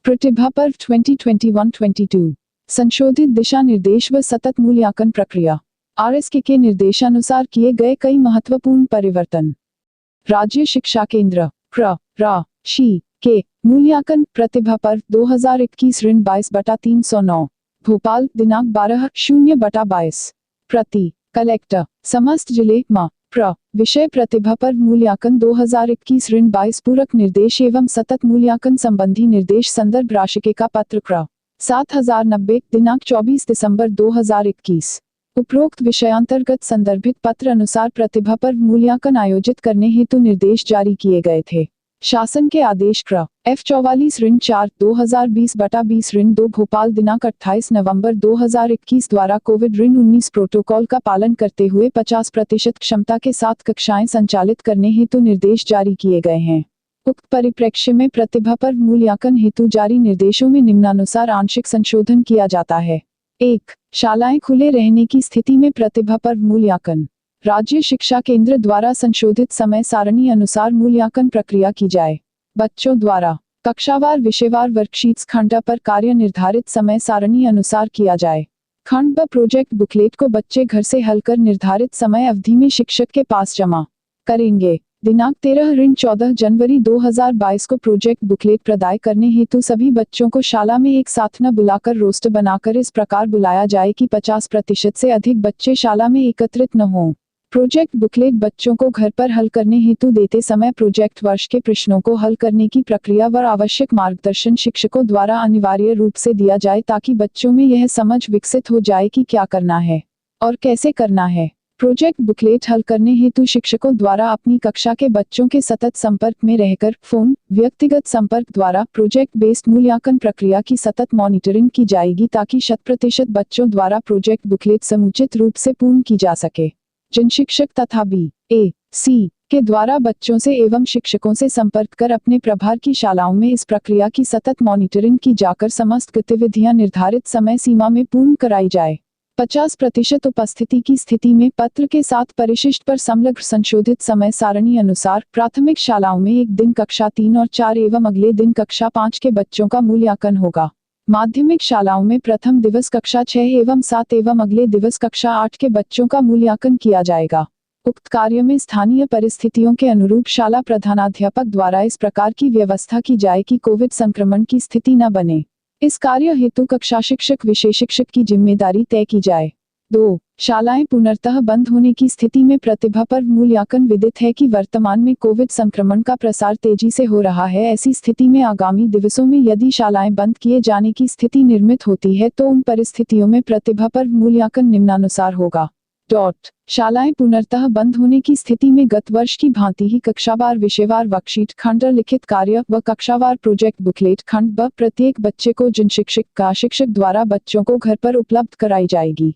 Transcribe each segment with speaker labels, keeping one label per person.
Speaker 1: प्रतिभा पर्व 2021-22 संशोधित दिशा निर्देश व सतत मूल्यांकन प्रक्रिया। आरएसके के निर्देशानुसार किए गए कई महत्वपूर्ण परिवर्तन। राज्य शिक्षा केंद्र शी के मूल्यांकन प्रतिभा पर्व 2021 ऋण 22/309 भोपाल दिनांक 12/0/22 प्रति कलेक्टर समस्त जिले विषय प्रतिभा पर्व मूल्यांकन 2021 ऋण 22 पूरक निर्देश एवं सतत मूल्यांकन संबंधी निर्देश संदर्भ राशिके का पत्र 7090 दिनांक 24 दिसंबर 2021। उपरोक्त विषयांतर्गत संदर्भित पत्र अनुसार प्रतिभा पर्व मूल्यांकन आयोजित करने हेतु निर्देश जारी किए गए थे। शासन के आदेश F44 ऋण 4 2020/20 ऋण 2 भोपाल दिनांक 28 नवंबर 2021 द्वारा कोविड ऋण 19 प्रोटोकॉल का पालन करते हुए 50% क्षमता के साथ कक्षाएं संचालित करने हेतु निर्देश जारी किए गए हैं। उक्त परिप्रेक्ष्य में प्रतिभा पर्व मूल्यांकन हेतु जारी निर्देशों में निम्नानुसार आंशिक संशोधन किया जाता है। 1. शालाएं खुले रहने की स्थिति में प्रतिभा पर्व मूल्यांकन। राज्य शिक्षा केंद्र द्वारा संशोधित समय सारणी अनुसार मूल्यांकन प्रक्रिया की जाए। बच्चों द्वारा कक्षावार विषयवार वर्कशीट्स खंड पर कार्य निर्धारित समय सारणी अनुसार किया जाए। खंड ब प्रोजेक्ट बुकलेट को बच्चे घर से हल कर निर्धारित समय अवधि में शिक्षक के पास जमा करेंगे। दिनांक 13 ऋण 14 जनवरी 2022 को प्रोजेक्ट बुकलेट प्रदाय करने हेतु सभी बच्चों को शाला में एक साथ न बुलाकर रोस्टर बनाकर इस प्रकार बुलाया जाए कि 50% से अधिक बच्चे शाला में एकत्रित न हों। प्रोजेक्ट बुकलेट बच्चों को घर पर हल करने हेतु देते समय प्रोजेक्ट वर्ष के प्रश्नों को हल करने की प्रक्रिया व आवश्यक मार्गदर्शन शिक्षकों द्वारा अनिवार्य रूप से दिया जाए ताकि बच्चों में यह समझ विकसित हो जाए कि क्या करना है और कैसे करना है। प्रोजेक्ट बुकलेट हल करने हेतु शिक्षकों द्वारा अपनी कक्षा के बच्चों के सतत संपर्क में रहकर फोन, व्यक्तिगत संपर्क द्वारा प्रोजेक्ट बेस्ड मूल्यांकन प्रक्रिया की सतत मॉनिटरिंग की जाएगी ताकि 100% बच्चों द्वारा प्रोजेक्ट बुकलेट समुचित रूप से पूर्ण की जा सके। जिन शिक्षक तथा BAC के द्वारा बच्चों से एवं शिक्षकों से संपर्क कर अपने प्रभार की शालाओं में इस प्रक्रिया की सतत मॉनिटरिंग की जाकर समस्त गतिविधियां निर्धारित समय सीमा में पूर्ण कराई जाए। 50% उपस्थिति की स्थिति में पत्र के साथ परिशिष्ट पर संलग्न संशोधित समय सारणी अनुसार प्राथमिक शालाओं में एक दिन कक्षा 3 और 4 एवं अगले दिन कक्षा 5 के बच्चों का मूल्यांकन होगा। माध्यमिक शालाओं में प्रथम दिवस कक्षा 6 एवं 7 एवं अगले दिवस कक्षा 8 के बच्चों का मूल्यांकन किया जाएगा। उक्त कार्य में स्थानीय परिस्थितियों के अनुरूप शाला प्रधानाध्यापक द्वारा इस प्रकार की व्यवस्था की जाए कि कोविड संक्रमण की स्थिति न बने। इस कार्य हेतु कक्षा शिक्षक विषय शिक्षक की जिम्मेदारी तय की जाए। 2. शालाएं पुनर्तः बंद होने की स्थिति में प्रतिभा पर्व मूल्यांकन विदित है कि वर्तमान में कोविड संक्रमण का प्रसार तेजी से हो रहा है। ऐसी स्थिति में आगामी दिवसों में यदि शालाएं बंद किए जाने की स्थिति निर्मित होती है तो उन परिस्थितियों में प्रतिभा पर्व मूल्यांकन निम्नानुसार होगा। शालाएं पुनर्तः बंद होने की स्थिति में गत वर्ष की भांति ही कक्षावार विषयवार वर्कशीट खंड लिखित कार्य व कक्षावार प्रोजेक्ट बुकलेट खंड ब प्रत्येक बच्चे को जिन शिक्षक द्वारा बच्चों को घर पर उपलब्ध कराई जाएगी।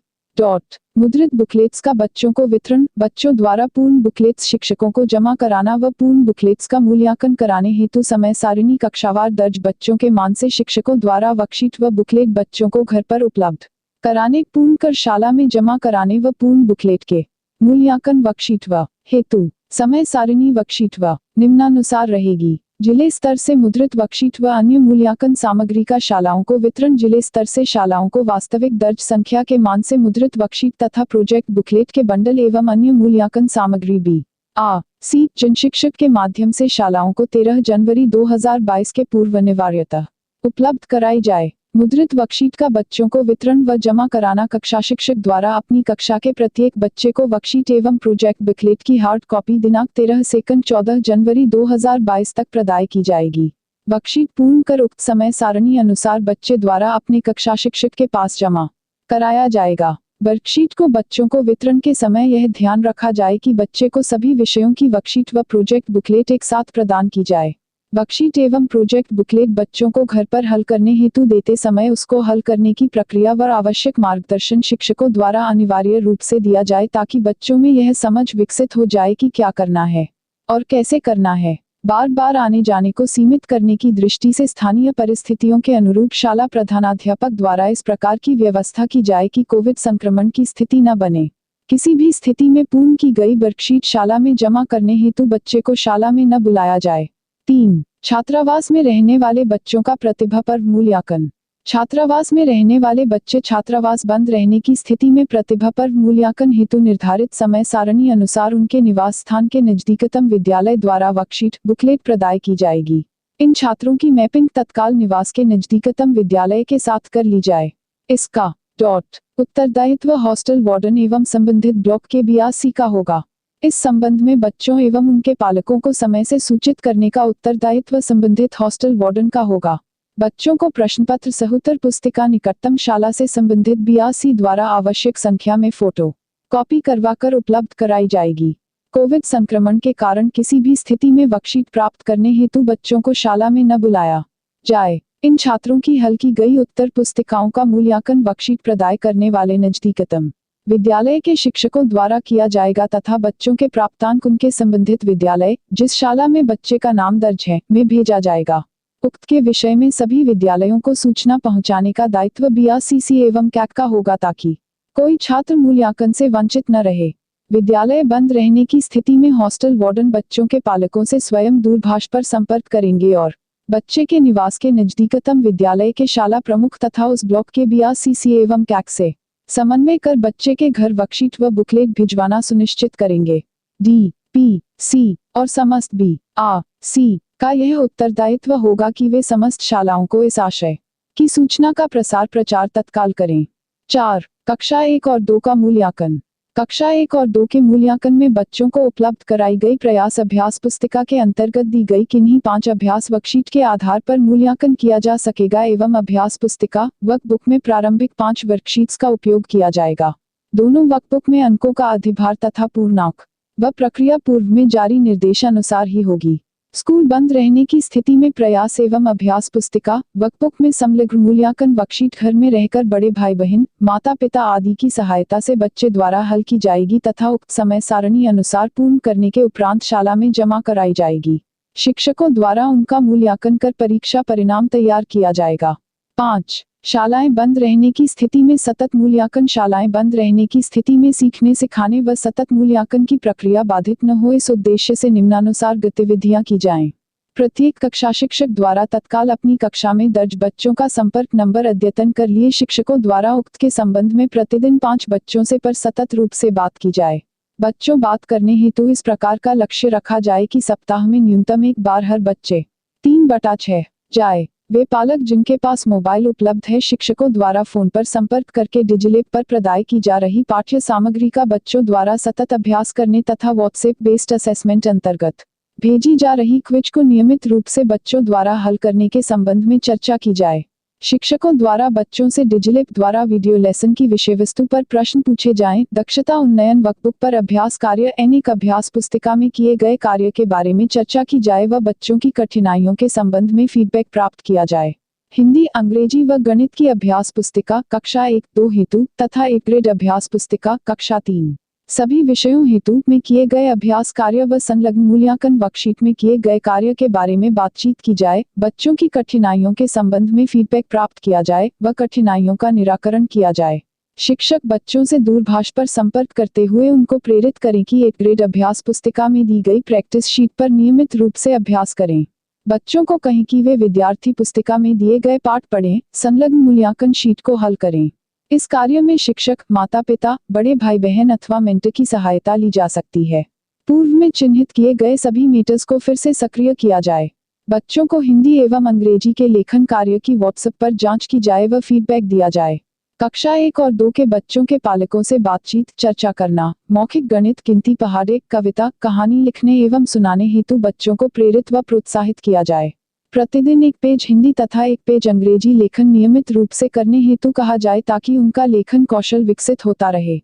Speaker 1: मुद्रित बुकलेट्स का बच्चों को वितरण। बच्चों द्वारा पूर्ण बुकलेट्स शिक्षकों को जमा कराना व पूर्ण बुकलेट्स का मूल्यांकन कराने हेतु समय सारिणी कक्षावार दर्ज बच्चों के मान से शिक्षकों द्वारा वर्कशीट व बुकलेट बच्चों को घर पर उपलब्ध कराने पूर्ण कर शाला में जमा कराने व पूर्ण बुकलेट के मूल्यांकन वर्कशीट व हेतु समय सारिणी वर्कशीट व निम्नानुसार रहेगी। जिले स्तर से मुद्रित वर्कशीट व अन्य मूल्यांकन सामग्री का शालाओं को वितरण। जिले स्तर से शालाओं को वास्तविक दर्ज संख्या के मान से मुद्रित वर्कशीट तथा प्रोजेक्ट बुकलेट के बंडल एवं अन्य मूल्यांकन सामग्री BAC जिन शिक्षक के माध्यम से शालाओं को 13 जनवरी 2022 के पूर्व अनिवार्यतः उपलब्ध कराई जाए। मुद्रित वर्कशीट का बच्चों को वितरण व जमा कराना। कक्षा शिक्षक द्वारा अपनी कक्षा के प्रत्येक बच्चे को वर्कशीट एवं प्रोजेक्ट बुकलेट की हार्ड कॉपी दिनांक 13 से 14 जनवरी 2022 तक प्रदाय की जाएगी। वर्कशीट पूर्ण कर उक्त समय सारणी अनुसार बच्चे द्वारा अपने कक्षा शिक्षक के पास जमा कराया जाएगा। वर्कशीट को बच्चों को वितरण के समय यह ध्यान रखा जाए कि बच्चे को सभी विषयों की वर्कशीट व प्रोजेक्ट बुकलेट एक साथ प्रदान की जाए। वर्कशीट एवं प्रोजेक्ट बुकलेट बच्चों को घर पर हल करने हेतु देते समय उसको हल करने की प्रक्रिया व आवश्यक मार्गदर्शन शिक्षकों द्वारा अनिवार्य रूप से दिया जाए ताकि बच्चों में यह समझ विकसित हो जाए कि क्या करना है और कैसे करना है। बार बार आने जाने को सीमित करने की दृष्टि से स्थानीय परिस्थितियों के अनुरूप शाला प्रधानाध्यापक द्वारा इस प्रकार की व्यवस्था की जाए कि कोविड संक्रमण की स्थिति न बने। किसी भी स्थिति में पूर्ण की गई वर्कशीट शाला में जमा करने हेतु बच्चे को शाला में न बुलाया जाए। 3. छात्रावास में रहने वाले बच्चों का प्रतिभा पर मूल्यांकन। छात्रावास में रहने वाले बच्चे छात्रावास बंद रहने की स्थिति में प्रतिभा पर मूल्यांकन हेतु निर्धारित समय सारणी अनुसार उनके निवास स्थान के नजदीकतम विद्यालय द्वारा वर्कशीट बुकलेट प्रदाय की जाएगी। इन छात्रों की मैपिंग तत्काल निवास के नजदीकतम विद्यालय के साथ कर ली जाए। इसका उत्तरदायित्व हॉस्टल वार्डन एवं संबंधित ब्लॉक के बीआरसी का होगा। इस संबंध में बच्चों एवं उनके पालकों को समय से सूचित करने का उत्तरदायित्व संबंधित हॉस्टल वार्डन का होगा। बच्चों को प्रश्न पत्र सह पुस्तिका निकटतम शाला से संबंधित बीआरसी द्वारा आवश्यक संख्या में फोटो कॉपी करवाकर उपलब्ध कराई जाएगी। कोविड संक्रमण के कारण किसी भी स्थिति में वर्कशीट प्राप्त करने हेतु बच्चों को शाला में न बुलाया जाए। इन छात्रों की हल की गई उत्तर पुस्तिकाओं का मूल्यांकन वर्कशीट प्रदाय करने वाले नजदीकतम विद्यालय के शिक्षकों द्वारा किया जाएगा तथा बच्चों के प्राप्तांक उनके संबंधित विद्यालय जिस शाला में बच्चे का नाम दर्ज है में भेजा जाएगा। उक्त के विषय में सभी विद्यालयों को सूचना पहुंचाने का दायित्व बीआरसीसी एवं कैक का होगा ताकि कोई छात्र मूल्यांकन से वंचित न रहे। विद्यालय बंद रहने की स्थिति में हॉस्टल वार्डन बच्चों के पालकों से स्वयं दूरभाष पर संपर्क करेंगे और बच्चे के निवास के नजदीकतम विद्यालय के शाला प्रमुख तथा उस ब्लॉक के बीआरसीसी एवं कैक से समन्वय कर बच्चे के घर वर्कशीट व बुकलेट भिजवाना सुनिश्चित करेंगे। DPC और समस्त BRC का यह उत्तरदायित्व होगा कि वे समस्त शालाओं को इस आशय की सूचना का प्रसार प्रचार तत्काल करें। 4. कक्षा 1 और 2 का मूल्यांकन। कक्षा 1 और 2 के मूल्यांकन में बच्चों को उपलब्ध कराई गई प्रयास अभ्यास पुस्तिका के अंतर्गत दी गई किन्हीं 5 अभ्यास वर्कशीट के आधार पर मूल्यांकन किया जा सकेगा एवं अभ्यास पुस्तिका वर्कबुक में प्रारंभिक 5 वर्कशीट्स का उपयोग किया जाएगा। दोनों वर्कबुक में अंकों का अधिभार तथा पूर्णांक व प्रक्रिया पूर्व में जारी निर्देशानुसार ही होगी। स्कूल बंद रहने की स्थिति में प्रयास एवं अभ्यास पुस्तिका वर्कबुक में समग्र मूल्यांकन वर्कशीट घर में रहकर बड़े भाई बहन माता पिता आदि की सहायता से बच्चे द्वारा हल की जाएगी तथा उक्त समय सारणी अनुसार पूर्ण करने के उपरांत शाला में जमा कराई जाएगी। शिक्षकों द्वारा उनका मूल्यांकन कर परीक्षा परिणाम तैयार किया जाएगा। 5. शालाएं बंद रहने की स्थिति में सतत मूल्यांकन। शालाएं बंद रहने की स्थिति में सीखने सिखाने व सतत मूल्यांकन की प्रक्रिया बाधित न हो इस उद्देश्य से निम्नानुसार गतिविधियां की जाएं। प्रत्येक कक्षा शिक्षक द्वारा तत्काल अपनी कक्षा में दर्ज बच्चों का संपर्क नंबर अद्यतन कर लिए शिक्षकों द्वारा उक्त के संबंध में प्रतिदिन 5 बच्चों से पर सतत रूप से बात की जाए। बच्चों बात करने हेतु इस प्रकार का लक्ष्य रखा जाए कि सप्ताह में न्यूनतम एक बार हर बच्चे 3/6 जाए। वे पालक जिनके पास मोबाइल उपलब्ध है शिक्षकों द्वारा फोन पर संपर्क करके डिजिलेप पर प्रदाय की जा रही पाठ्य सामग्री का बच्चों द्वारा सतत अभ्यास करने तथा व्हाट्सएप बेस्ड असेसमेंट अंतर्गत भेजी जा रही क्विज को नियमित रूप से बच्चों द्वारा हल करने के संबंध में चर्चा की जाए। शिक्षकों द्वारा बच्चों से डिजिलेप द्वारा वीडियो लेसन की विषय वस्तु पर प्रश्न पूछे जाएं। दक्षता उन्नयन वर्कबुक पर अभ्यास कार्य एक अभ्यास पुस्तिका में किए गए कार्य के बारे में चर्चा की जाए व बच्चों की कठिनाइयों के संबंध में फीडबैक प्राप्त किया जाए। हिंदी अंग्रेजी व गणित की अभ्यास पुस्तिका कक्षा 1-2 हेतु तथा एक ग्रेड अभ्यास पुस्तिका कक्षा 3 सभी विषयों हेतु में किए गए अभ्यास कार्य व संलग्न मूल्यांकन वर्कशीट में किए गए कार्य के बारे में बातचीत की जाए। बच्चों की कठिनाइयों के संबंध में फीडबैक प्राप्त किया जाए व कठिनाइयों का निराकरण किया जाए। शिक्षक बच्चों से दूरभाष पर संपर्क करते हुए उनको प्रेरित करें कि एक ग्रेड अभ्यास पुस्तिका में दी गई प्रैक्टिस शीट पर नियमित रूप से अभ्यास करें। बच्चों को कहें कि वे विद्यार्थी पुस्तिका में दिए गए पाठ पढ़ें, संलग्न मूल्यांकन शीट को हल करें। इस कार्य में शिक्षक, माता पिता, बड़े भाई बहन अथवा मेंटर की सहायता ली जा सकती है। पूर्व में चिन्हित किए गए सभी मीटर्स को फिर से सक्रिय किया जाए। बच्चों को हिंदी एवं अंग्रेजी के लेखन कार्य की व्हाट्सएप पर जांच की जाए व फीडबैक दिया जाए। कक्षा 1 और 2 के बच्चों के पालकों से बातचीत चर्चा करना, मौखिक गणित, गिनती, पहाड़े, कविता, कहानी लिखने एवं सुनाने हेतु बच्चों को प्रेरित व प्रोत्साहित किया जाए। प्रतिदिन 1 पेज हिंदी तथा 1 पेज अंग्रेजी लेखन नियमित रूप से करने हेतु कहा जाए ताकि उनका लेखन कौशल विकसित होता रहे।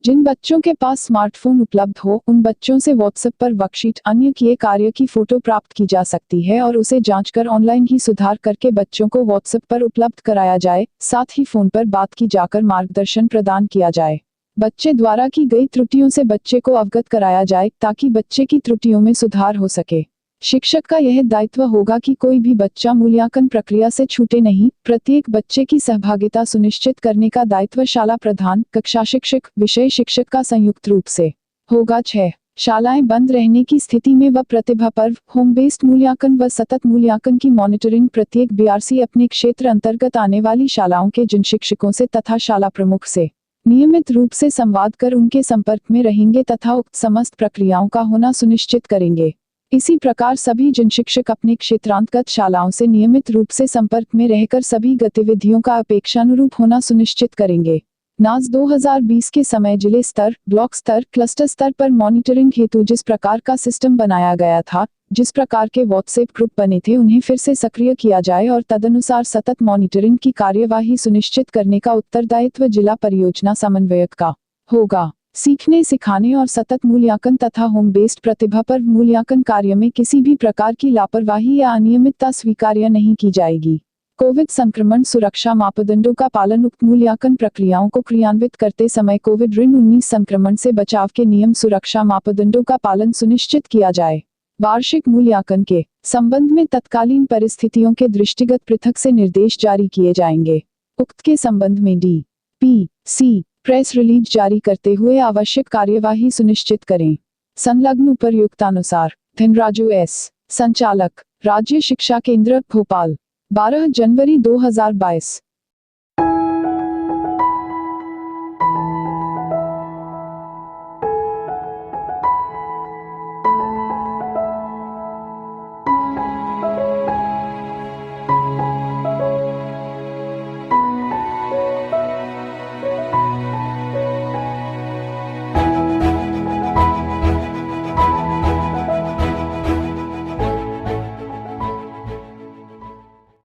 Speaker 1: जिन बच्चों के पास स्मार्टफोन उपलब्ध हो उन बच्चों से व्हाट्सएप पर वर्कशीट अन्य किए कार्य की फोटो प्राप्त की जा सकती है और उसे जांचकर ऑनलाइन ही सुधार करके बच्चों को व्हाट्सएप पर उपलब्ध कराया जाए। साथ ही फोन पर बात की जाकर मार्गदर्शन प्रदान किया जाए। बच्चे द्वारा की गई त्रुटियों से बच्चे को अवगत कराया जाए ताकि बच्चे की त्रुटियों में सुधार हो सके। शिक्षक का यह दायित्व होगा कि कोई भी बच्चा मूल्यांकन प्रक्रिया से छूटे नहीं। प्रत्येक बच्चे की सहभागिता सुनिश्चित करने का दायित्व शाला प्रधान, कक्षा शिक्षक, विषय शिक्षक का संयुक्त रूप से होगा। 6. शालाएं बंद रहने की स्थिति में व प्रतिभा पर्व, होम बेस्ड मूल्यांकन व सतत मूल्यांकन की मॉनिटरिंग प्रत्येक बीआरसी अपने क्षेत्र अंतर्गत आने वाली शालाओं के जिन शिक्षकों से तथा शाला प्रमुख से नियमित रूप से संवाद कर उनके संपर्क में रहेंगे तथा उक्त समस्त प्रक्रियाओं का होना सुनिश्चित करेंगे। इसी प्रकार सभी जिन शिक्षक अपने क्षेत्रांतर्गत शालाओं से नियमित रूप से संपर्क में रहकर सभी गतिविधियों का अपेक्षानुरूप होना सुनिश्चित करेंगे। नाज 2020 के समय जिले स्तर, ब्लॉक स्तर, क्लस्टर स्तर पर मॉनिटरिंग हेतु जिस प्रकार का सिस्टम बनाया गया था, जिस प्रकार के व्हाट्सएप ग्रुप बने थे, उन्हें फिर से सक्रिय किया जाए और तदनुसार सतत मॉनिटरिंग की कार्यवाही सुनिश्चित करने का उत्तरदायित्व जिला परियोजना समन्वयक का होगा। सीखने, सिखाने और सतत मूल्यांकन तथा होम बेस्ड प्रतिभा पर मूल्यांकन कार्य में किसी भी प्रकार की लापरवाही या अनियमितता स्वीकार्य नहीं की जाएगी। कोविड संक्रमण सुरक्षा मापदंडों का पालन, उक्त मूल्यांकन प्रक्रियाओं को क्रियान्वित करते समय कोविड-19 संक्रमण से बचाव के नियम, सुरक्षा मापदंडों का पालन सुनिश्चित किया जाए। वार्षिक मूल्यांकन के संबंध में तत्कालीन परिस्थितियों के दृष्टिगत पृथक से निर्देश जारी किए जाएंगे। उक्त के संबंध में DPC प्रेस रिलीज जारी करते हुए आवश्यक कार्यवाही सुनिश्चित करें। संलग्न उपर्युक्तानुसार धनराजू S, संचालक, राज्य शिक्षा केंद्र, भोपाल, 12 जनवरी 2022।